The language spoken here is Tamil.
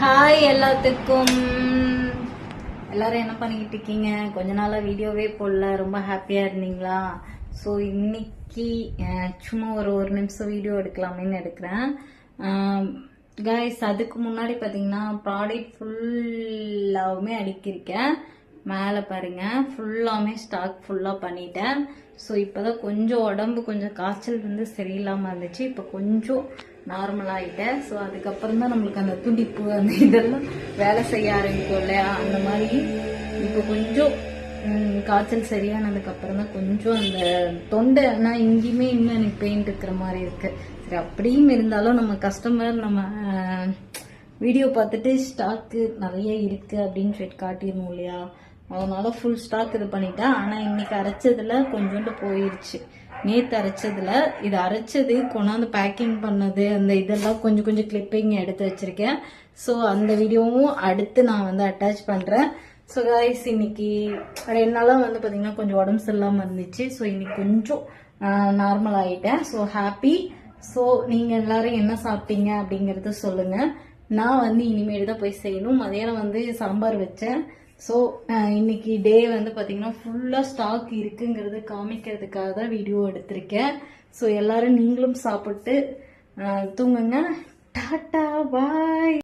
ஹாய் எல்லாத்துக்கும். எல்லாரும் என்ன பண்ணிக்கிட்டு இருக்கீங்க? கொஞ்ச நாளா வீடியோவே போடல, ரொம்ப ஹாப்பியா இருந்தீங்களா? ஸோ இன்னைக்கு சும்மா ஒரு நிமிஷம் வீடியோ எடுக்கலாமேன்னு எடுக்கிறேன். கைஸ், அதுக்கு முன்னாடி பார்த்தீங்கன்னா ப்ராடக்ட் ஃபுல்லாகவுமே அடுக்கியிருக்கேன். மேலே பாருங்க, ஃபுல்லாமே ஸ்டாக் ஃபுல்லாக பண்ணிட்டேன். ஸோ இப்போதான் கொஞ்சம் உடம்பு கொஞ்சம் காய்ச்சல் வந்து சரியில்லாமல் இருந்துச்சு. இப்போ கொஞ்சம் நார்மல் ஆகிட்டேன். ஸோ அதுக்கப்புறம் தான் நம்மளுக்கு அந்த துடிப்பு அந்த இதெல்லாம் வேலை செய்ய ஆரம்பிக்கும் இல்லையா, அந்த மாதிரி இப்போ கொஞ்சம் காய்ச்சல் சரியானதுக்கு அப்புறம் தான் கொஞ்சம் அந்த தொண்டை, ஆனால் இங்கேயுமே இன்னும் எனக்கு பெயின் இருக்கிற மாதிரி இருக்கு. சரி, அப்படியும் இருந்தாலும் நம்ம கஸ்டமர் நம்ம வீடியோ பார்த்துட்டு ஸ்டாக்கு நிறைய இருக்கு அப்படின்னு சொல்லிட்டு காட்டிடணும் இல்லையா, அதனால ஃபுல் ஸ்டாக் இது பண்ணிட்டேன். ஆனால் இன்னைக்கு அரைச்சதுல கொஞ்சோண்டு போயிடுச்சு. நேற்று அரைச்சதுல இது அரைச்சது கொண்டாந்து பேக்கிங் பண்ணது அந்த இதெல்லாம் கொஞ்சம் கொஞ்சம் கிளிப்பிங் எடுத்து வச்சிருக்கேன். ஸோ அந்த வீடியோவும் அடுத்து நான் வந்து அட்டாச் பண்றேன். ஸோ கைஸ், இன்னைக்கு 2 நாளாக வந்து பார்த்தீங்கன்னா கொஞ்சம் உடம்பு சரியில்லாமல் இருந்துச்சு. ஸோ இன்னைக்கு கொஞ்சம் நார்மல் ஆகிட்டேன். So happy. ஸோ நீங்கள் எல்லாரும் என்ன சாப்பிட்டீங்க அப்படிங்கறத சொல்லுங்க. நான் வந்து இனிமேல் தான் போய் செய்யணும். மதியானம் வந்து சாம்பார் வச்சேன். ஸோ இன்னைக்கு டே வந்து பார்த்தீங்கன்னா ஃபுல்லாக ஸ்டாக் இருக்குங்கிறது காமிக்கிறதுக்காக தான் வீடியோ எடுத்திருக்கேன். ஸோ எல்லாரும் நீங்களும் சாப்பிட்டு தூங்குங்க. டாட்டா பாய்.